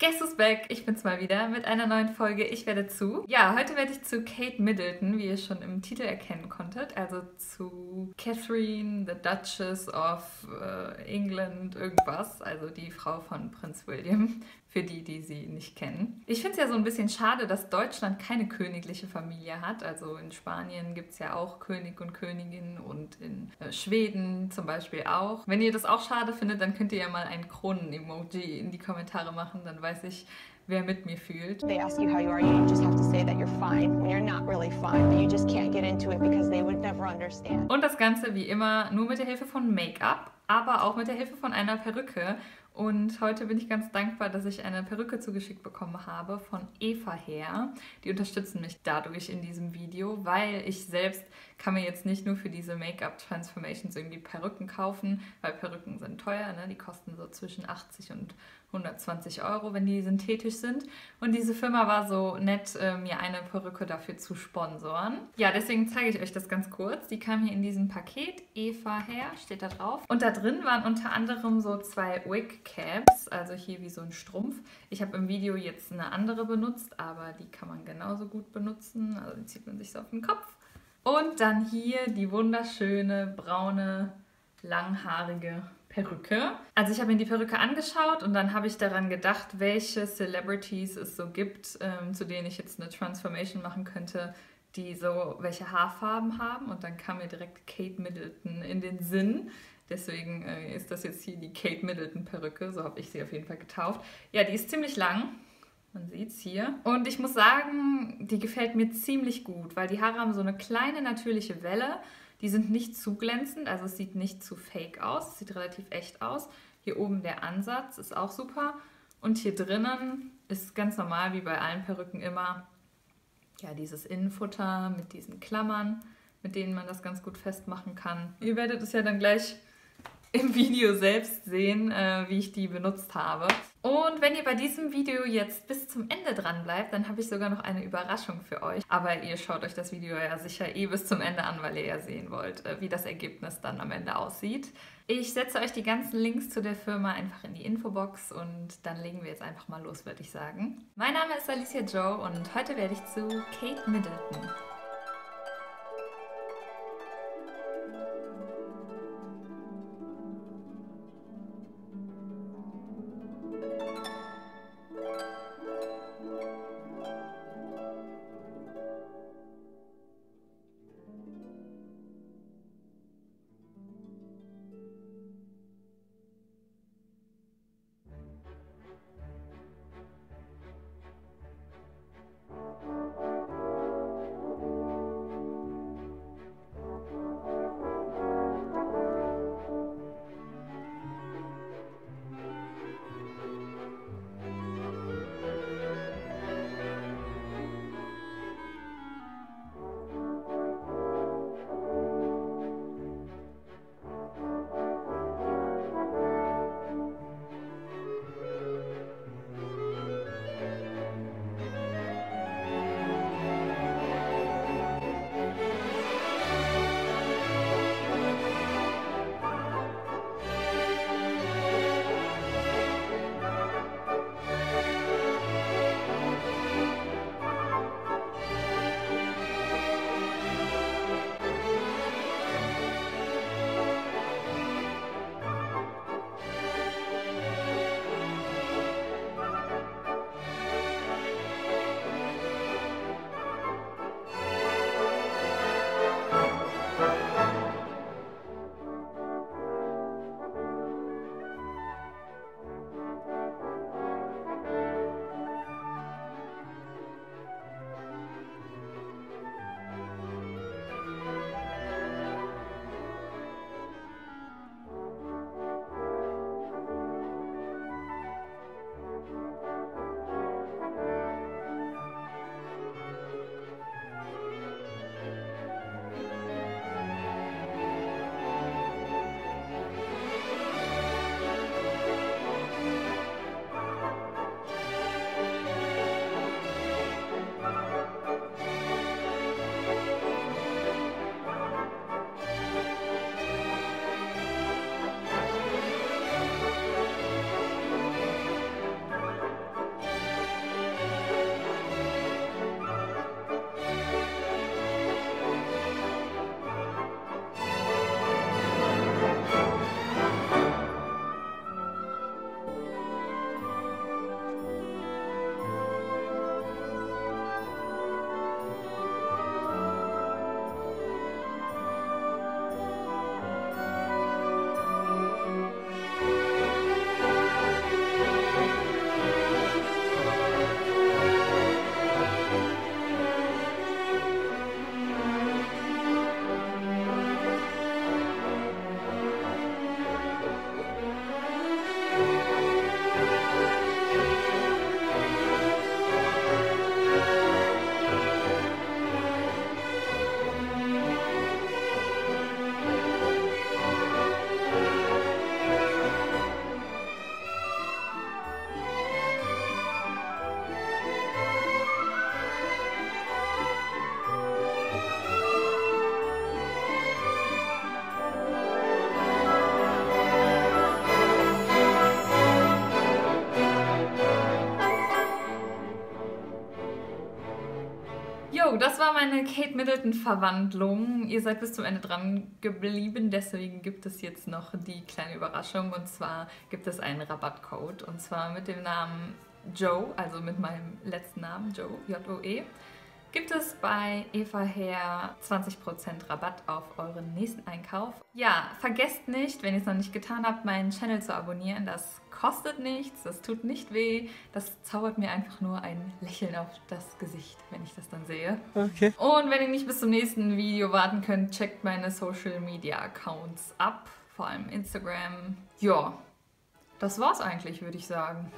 Guess who's back? Ich bin's mal wieder mit einer neuen Folge Ich werde zu. Ja, heute werde ich zu Kate Middleton, wie ihr schon im Titel erkennen konntet. Also zu Catherine, the Duchess of England, irgendwas. Also die Frau von Prinz William, für die, die sie nicht kennen. Ich finde es ja so ein bisschen schade, dass Deutschland keine königliche Familie hat. Also in Spanien gibt es ja auch König und Königin und in Schweden zum Beispiel auch. Wenn ihr das auch schade findet, dann könnt ihr ja mal ein Kronen-Emoji in die Kommentare machen, dann weiß ich, wer mit mir fühlt. They ask you how you are, you just have to say that you're fine when you're not really fine, but you just can't get into it because they would never understand. Und das Ganze wie immer nur mit der Hilfe von Make-up, aber auch mit der Hilfe von einer Perücke. Und heute bin ich ganz dankbar, dass ich eine Perücke zugeschickt bekommen habe von Eva Hair. Die unterstützen mich dadurch in diesem Video, weil ich selbst kann mir jetzt nicht nur für diese Make-up-Transformations irgendwie Perücken kaufen, weil Perücken sind teuer, ne? Die kosten so zwischen 80 und 120 Euro, wenn die synthetisch sind. Und diese Firma war so nett, mir eine Perücke dafür zu sponsoren. Ja, deswegen zeige ich euch das ganz kurz. Die kam hier in diesem Paket. Eva Hair steht da drauf. Und da drin waren unter anderem so 2 Wig Caps, also hier wie so ein Strumpf. Ich habe im Video jetzt eine andere benutzt, aber die kann man genauso gut benutzen. Also die zieht man sich so auf den Kopf. Und dann hier die wunderschöne, braune, langhaarige Perücke. Also ich habe mir die Perücke angeschaut und dann habe ich daran gedacht, welche Celebrities es so gibt, zu denen ich jetzt eine Transformation machen könnte, die so welche Haarfarben haben. Und dann kam mir direkt Kate Middleton in den Sinn. Deswegen ist das jetzt hier die Kate Middleton Perücke, so habe ich sie auf jeden Fall getauft. Ja, die ist ziemlich lang. Man sieht es hier. Und ich muss sagen, die gefällt mir ziemlich gut, weil die Haare haben so eine kleine natürliche Welle. Die sind nicht zu glänzend, also es sieht nicht zu fake aus. Es sieht relativ echt aus. Hier oben der Ansatz ist auch super. Und hier drinnen ist ganz normal, wie bei allen Perücken immer, ja, dieses Innenfutter mit diesen Klammern, mit denen man das ganz gut festmachen kann. Ihr werdet es ja dann gleich im Video selbst sehen, wie ich die benutzt habe. Und wenn ihr bei diesem Video jetzt bis zum Ende dran bleibt, dann habe ich sogar noch eine Überraschung für euch. Aber ihr schaut euch das Video ja sicher eh bis zum Ende an, weil ihr ja sehen wollt, wie das Ergebnis dann am Ende aussieht. Ich setze euch die ganzen Links zu der Firma einfach in die Infobox und dann legen wir jetzt einfach mal los, würde ich sagen. Mein Name ist Alicia Joe und heute werde ich zu Kate Middleton. Jo, das war meine Kate Middleton-Verwandlung. Ihr seid bis zum Ende dran geblieben, deswegen gibt es jetzt noch die kleine Überraschung. Und zwar gibt es einen Rabattcode. Und zwar mit dem Namen Joe, also mit meinem letzten Namen, Joe, J-O-E, gibt es bei Eva Hair 20% Rabatt auf euren nächsten Einkauf. Ja, vergesst nicht, wenn ihr es noch nicht getan habt, meinen Channel zu abonnieren. Das kostet nichts, das tut nicht weh. Das zaubert mir einfach nur ein Lächeln auf das Gesicht, wenn ich das dann sehe. Okay. Und wenn ihr nicht bis zum nächsten Video warten könnt, checkt meine Social Media Accounts ab, vor allem Instagram. Ja, das war's eigentlich, würde ich sagen.